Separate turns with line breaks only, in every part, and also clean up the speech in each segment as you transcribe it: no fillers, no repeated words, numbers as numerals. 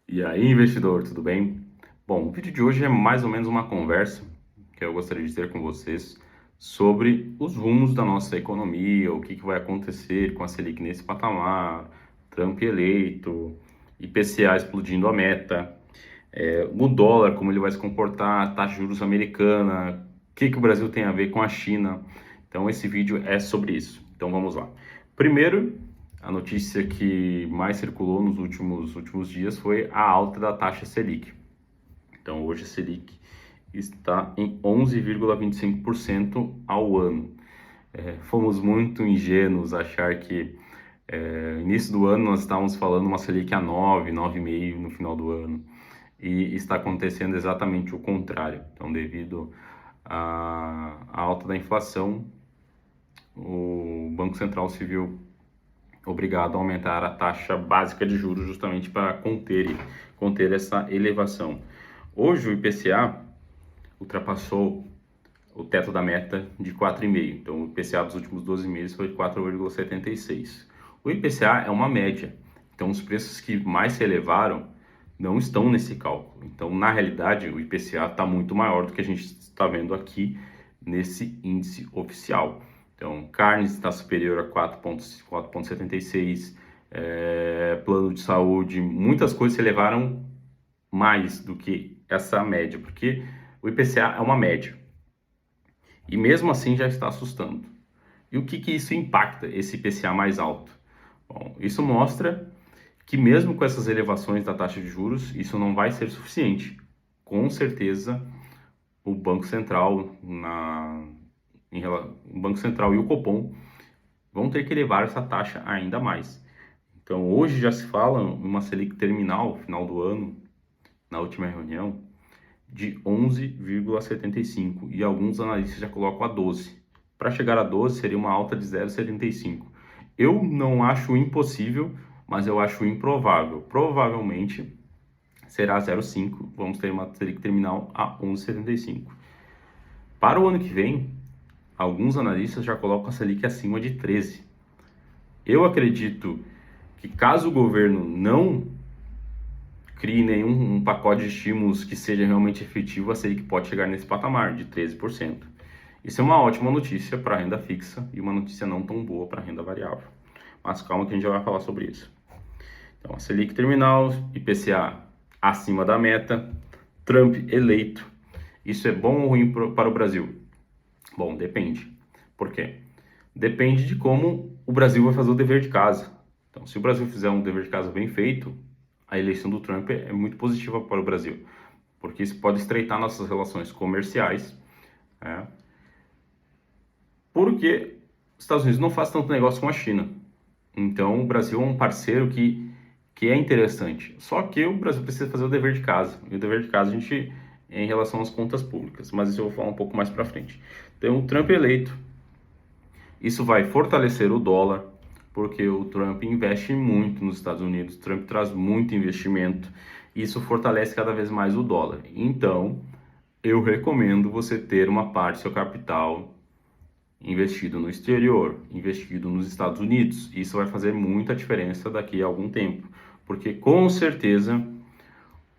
E aí, investidor, tudo bem? Bom, o vídeo de hoje é mais ou menos uma conversa que eu gostaria de ter com vocês sobre os rumos da nossa economia, o que vai acontecer com a Selic nesse patamar, Trump eleito, IPCA explodindo a meta, o dólar, como ele vai se comportar, a taxa de juros americana, o Brasil tem a ver com a China. Então, esse vídeo é sobre isso. Então, vamos lá. Primeiro, a notícia que mais circulou nos últimos dias foi a alta da taxa Selic. Então, hoje a Selic está em 11,25% ao ano. Fomos muito ingênuos achar que início do ano nós estávamos falando uma Selic a 9, 9,5 no final do ano. E está acontecendo exatamente o contrário. Então, devido à alta da inflação, o Banco Central se viu obrigado a aumentar a taxa básica de juros justamente para conter essa elevação. Hoje o IPCA ultrapassou o teto da meta de 4,5. Então o IPCA dos últimos 12 meses foi 4,76. O IPCA é uma média. Então os preços que mais se elevaram não estão nesse cálculo. Então na realidade o IPCA está muito maior do que a gente está vendo aqui nesse índice oficial. Então, carne está superior a 4,76, plano de saúde, muitas coisas se elevaram mais do que essa média, porque o IPCA é uma média. E mesmo assim já está assustando. E o que isso impacta, esse IPCA mais alto? Bom, isso mostra que mesmo com essas elevações da taxa de juros, isso não vai ser suficiente. Com certeza, o Banco Central, o Banco Central e o Copom vão ter que elevar essa taxa ainda mais. Então, hoje já se fala em uma Selic terminal, final do ano, na última reunião, de 11,75 e alguns analistas já colocam a 12. Para chegar a 12 seria uma alta de 0,75. Eu não acho impossível, mas eu acho improvável. Provavelmente será 0,5. Vamos ter uma Selic terminal a 11,75. Para o ano que vem, alguns analistas já colocam a Selic acima de 13. Eu acredito que caso o governo não crie nenhum pacote de estímulos que seja realmente efetivo, a Selic pode chegar nesse patamar de 13%. Isso é uma ótima notícia para a renda fixa e uma notícia não tão boa para a renda variável. Mas calma que a gente já vai falar sobre isso. Então, a Selic terminal, IPCA acima da meta, Trump eleito. Isso é bom ou ruim para o Brasil? Bom, depende. Por quê? Depende de como o Brasil vai fazer o dever de casa. Então, se o Brasil fizer um dever de casa bem feito, a eleição do Trump é muito positiva para o Brasil, porque isso pode estreitar nossas relações comerciais, né? Porque os Estados Unidos não faz tanto negócio com a China. Então, o Brasil é um parceiro que é interessante. Só que o Brasil precisa fazer o dever de casa. E o dever de casa a gente é em relação às contas públicas, mas isso eu vou falar um pouco mais para frente. Então, o Trump eleito, isso vai fortalecer o dólar, porque o Trump investe muito nos Estados Unidos, o Trump traz muito investimento, e isso fortalece cada vez mais o dólar. Então, eu recomendo você ter uma parte do seu capital investido no exterior, investido nos Estados Unidos. Isso vai fazer muita diferença daqui a algum tempo, porque com certeza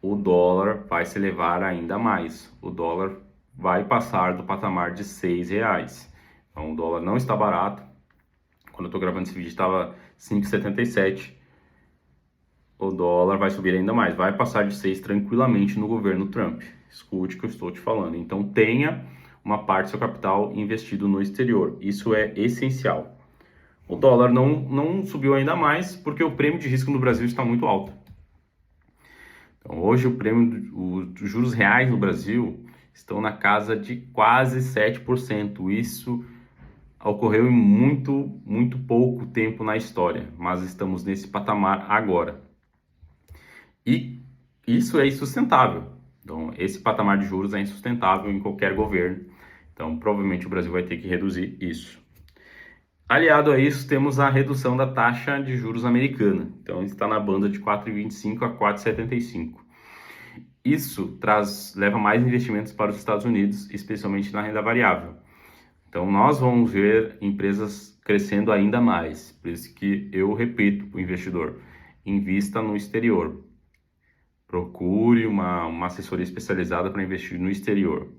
o dólar vai se elevar ainda mais. O dólar vai passar do patamar de R$ 6. Então, o dólar não está barato. Quando eu estou gravando esse vídeo estava 5,77. O dólar vai subir ainda mais. Vai passar de 6 tranquilamente no governo Trump. Escute o que eu estou te falando. Então tenha uma parte do seu capital investido no exterior. Isso é essencial. O dólar não subiu ainda mais porque o prêmio de risco no Brasil está muito alto. Então hoje os juros reais no Brasil estão na casa de quase 7%. Isso ocorreu em muito pouco tempo na história, mas estamos nesse patamar agora. E isso é insustentável. Então, esse patamar de juros é insustentável em qualquer governo. Então, provavelmente o Brasil vai ter que reduzir isso. Aliado a isso, temos a redução da taxa de juros americana. Então, está na banda de 4,25 a 4,75. Isso leva mais investimentos para os Estados Unidos, especialmente na renda variável. Então, nós vamos ver empresas crescendo ainda mais. Por isso que eu repito para o investidor, invista no exterior. Procure uma assessoria especializada para investir no exterior.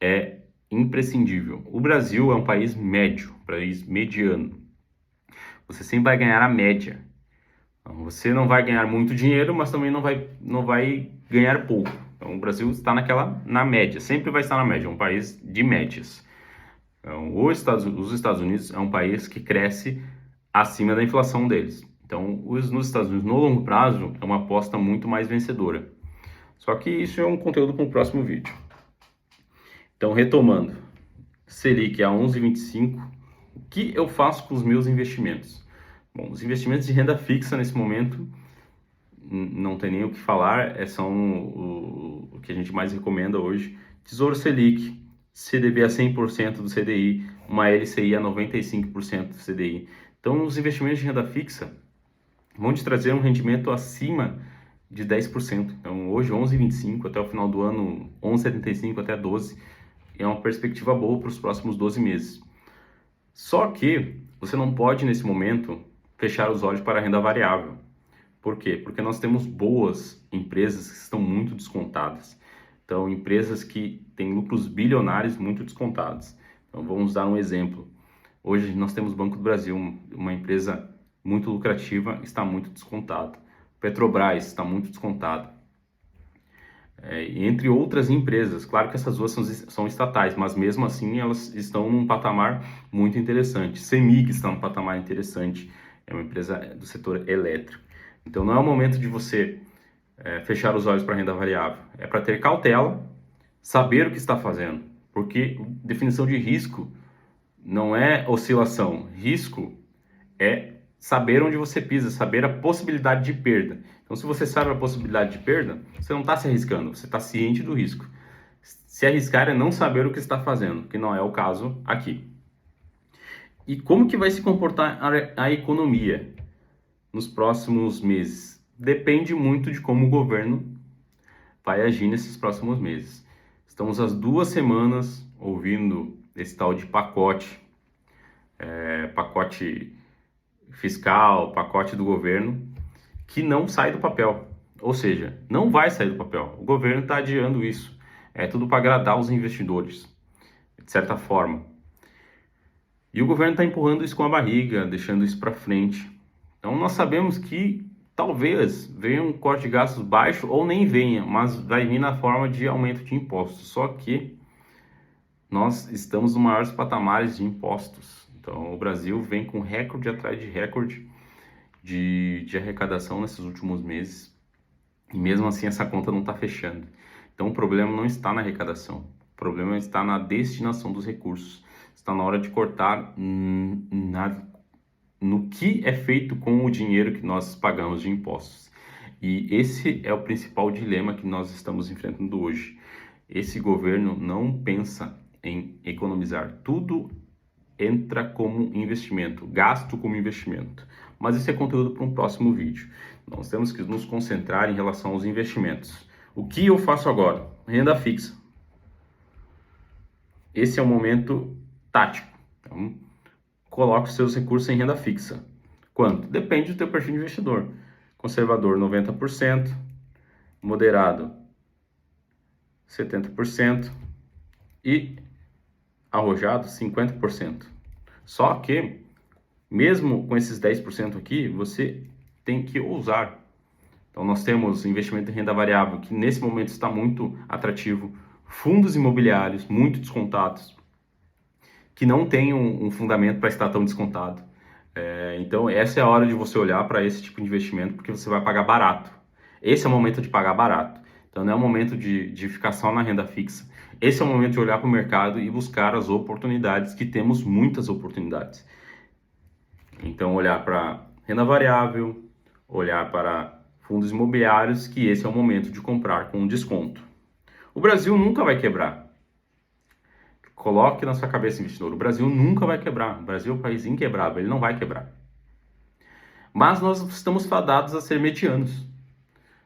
É imprescindível. O Brasil é um país médio, país mediano. Você sempre vai ganhar a média. Então, você não vai ganhar muito dinheiro, mas também não vai ganhar pouco. Então, o Brasil está na média, sempre vai estar na média, é um país de médias. Então, os Estados Unidos é um país que cresce acima da inflação deles. Então, nos Estados Unidos, no longo prazo, é uma aposta muito mais vencedora. Só que isso é um conteúdo para o próximo vídeo. Então, retomando, Selic a 11,25, o que eu faço com os meus investimentos? Bom, os investimentos de renda fixa nesse momento não tem nem o que falar, são o que a gente mais recomenda hoje. Tesouro Selic, CDB a 100% do CDI, uma LCI a 95% do CDI. Então, os investimentos de renda fixa vão te trazer um rendimento acima de 10%. Então, hoje 11,25, até o final do ano 11,75 até 12, é uma perspectiva boa para os próximos 12 meses. Só que você não pode, nesse momento, fechar os olhos para a renda variável. Por quê? Porque nós temos boas empresas que estão muito descontadas. Então, empresas que têm lucros bilionários muito descontados. Então, vamos dar um exemplo. Hoje nós temos o Banco do Brasil, uma empresa muito lucrativa, está muito descontado. Petrobras está muito descontado. Entre outras empresas. Claro que essas duas são estatais, mas mesmo assim elas estão num patamar muito interessante. CEMIG está num patamar interessante, é uma empresa do setor elétrico. Então não é o momento de você fechar os olhos para a renda variável, é para ter cautela, saber o que está fazendo, porque definição de risco não é oscilação, risco é saber onde você pisa, saber a possibilidade de perda. Então, se você sabe a possibilidade de perda, você não está se arriscando, você está ciente do risco. Se arriscar é não saber o que está fazendo, que não é o caso aqui. E como que vai se comportar a economia nos próximos meses? Depende muito de como o governo vai agir nesses próximos meses. Estamos há 2 semanas ouvindo esse tal de pacote fiscal, pacote do governo, que não sai do papel. Ou seja, não vai sair do papel. O governo está adiando isso. É tudo para agradar os investidores, de certa forma. E o governo está empurrando isso com a barriga, deixando isso para frente. Então nós sabemos que talvez venha um corte de gastos baixo ou nem venha, mas vai vir na forma de aumento de impostos. Só que nós estamos nos maiores patamares de impostos. Então o Brasil vem com recorde atrás de recorde de arrecadação nesses últimos meses. E mesmo assim essa conta não está fechando. Então o problema não está na arrecadação, o problema está na destinação dos recursos. Está na hora de cortar no que é feito com o dinheiro que nós pagamos de impostos. E esse é o principal dilema que nós estamos enfrentando hoje. Esse governo não pensa em economizar. Tudo entra como investimento, gasto como investimento. Mas isso é conteúdo para um próximo vídeo. Nós temos que nos concentrar em relação aos investimentos. O que eu faço agora? Renda fixa. Esse é o momento tático. Então, coloque os seus recursos em renda fixa. Quanto? Depende do teu perfil de investidor. Conservador, 90%. Moderado, 70%. E arrojado, 50%. Só que, mesmo com esses 10% aqui, você tem que ousar. Então, nós temos investimento em renda variável, que nesse momento está muito atrativo. Fundos imobiliários muito descontados, que não tem um fundamento para estar tão descontado. Então, essa é a hora de você olhar para esse tipo de investimento, porque você vai pagar barato. Esse é o momento de pagar barato. Então, não é o momento de ficar só na renda fixa. Esse é o momento de olhar para o mercado e buscar as oportunidades, que temos muitas oportunidades. Então, olhar para renda variável, olhar para fundos imobiliários, que esse é o momento de comprar com desconto. O Brasil nunca vai quebrar. Coloque na sua cabeça, investidor, o Brasil nunca vai quebrar. O Brasil é um país inquebrável, ele não vai quebrar. Mas nós estamos fadados a ser medianos.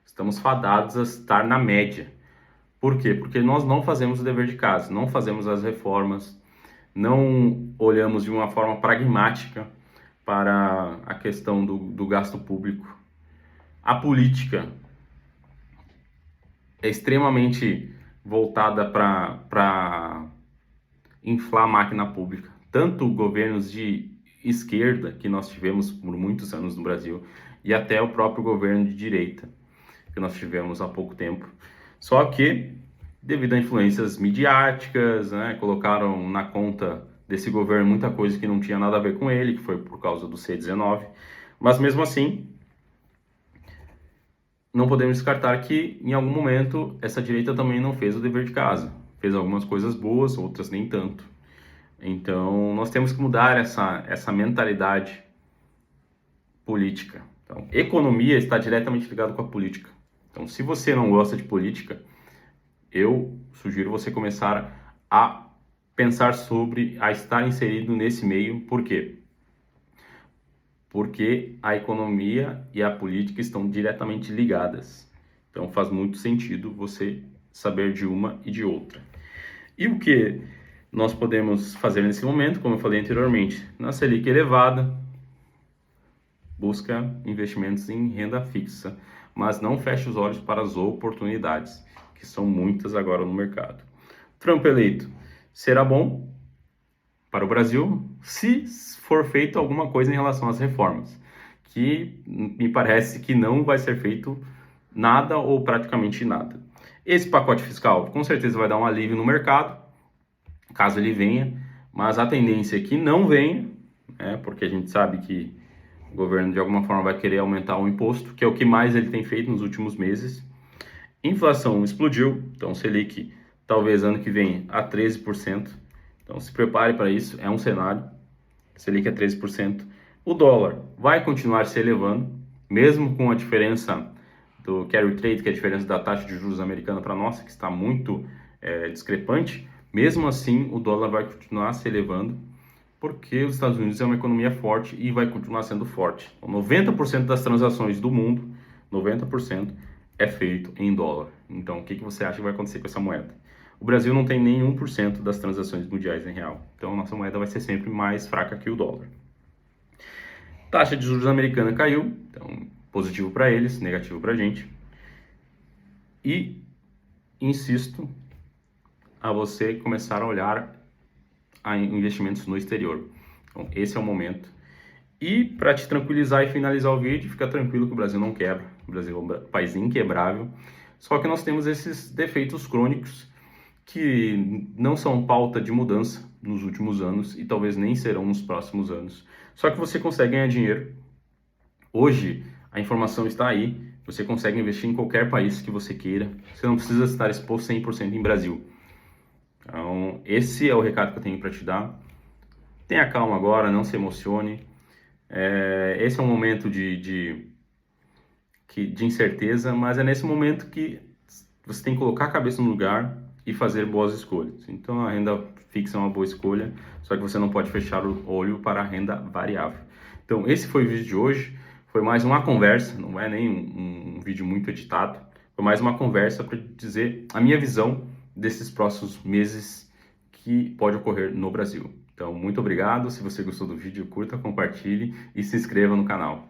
Estamos fadados a estar na média. Por quê? Porque nós não fazemos o dever de casa, não fazemos as reformas, não olhamos de uma forma pragmática para a questão do gasto público. A política é extremamente voltada para inflar a máquina pública. Tanto governos de esquerda, que nós tivemos por muitos anos no Brasil, e até o próprio governo de direita, que nós tivemos há pouco tempo. Só que, devido a influências midiáticas, né, colocaram na conta desse governo muita coisa que não tinha nada a ver com ele, que foi por causa do C-19. Mas mesmo assim, não podemos descartar que em algum momento essa direita também não fez o dever de casa. Fez algumas coisas boas, outras nem tanto. Então, nós temos que mudar essa mentalidade política. Então, economia está diretamente ligado com a política. Então, se você não gosta de política, eu sugiro você começar a pensar sobre, a estar inserido nesse meio. Por quê? Porque a economia e a política estão diretamente ligadas. Então, faz muito sentido você saber de uma e de outra. E o que nós podemos fazer nesse momento, como eu falei anteriormente, na Selic elevada, busca investimentos em renda fixa, mas não feche os olhos para as oportunidades, que são muitas agora no mercado. Trump eleito será bom para o Brasil se for feito alguma coisa em relação às reformas, que me parece que não vai ser feito nada ou praticamente nada. Esse pacote fiscal com certeza vai dar um alívio no mercado, caso ele venha, mas a tendência é que não venha, porque a gente sabe que o governo de alguma forma vai querer aumentar o imposto, que é o que mais ele tem feito nos últimos meses. Inflação explodiu, então Selic talvez ano que vem a 13%. Então se prepare para isso, é um cenário. Selic a 13%. O dólar vai continuar se elevando, mesmo com a diferença do carry trade, que é a diferença da taxa de juros americana para a nossa, que está muito discrepante. Mesmo assim, o dólar vai continuar se elevando, porque os Estados Unidos é uma economia forte e vai continuar sendo forte. Então, 90% das transações do mundo, 90%, é feito em dólar. Então, o que você acha que vai acontecer com essa moeda? O Brasil não tem nem 1% das transações mundiais em real. Então, a nossa moeda vai ser sempre mais fraca que o dólar. Taxa de juros americana caiu. Então, positivo para eles, negativo para a gente. E insisto a você começar a olhar a investimentos no exterior. Então, esse é o momento. E para te tranquilizar e finalizar o vídeo, fica tranquilo que o Brasil não quebra. O Brasil é um país inquebrável. Só que nós temos esses defeitos crônicos que não são pauta de mudança nos últimos anos e talvez nem serão nos próximos anos. Só que você consegue ganhar dinheiro. Hoje, a informação está aí. Você consegue investir em qualquer país que você queira. Você não precisa estar exposto 100% em Brasil. Então, esse é o recado que eu tenho para te dar. Tenha calma agora, não se emocione. Esse é um momento de incerteza, mas é nesse momento que você tem que colocar a cabeça no lugar e fazer boas escolhas. Então, a renda fixa é uma boa escolha, só que você não pode fechar o olho para a renda variável. Então, esse foi o vídeo de hoje. Foi mais uma conversa, não é nem um vídeo muito editado. Foi mais uma conversa para dizer a minha visão desses próximos meses que pode ocorrer no Brasil. Então, muito obrigado. Se você gostou do vídeo, curta, compartilhe e se inscreva no canal.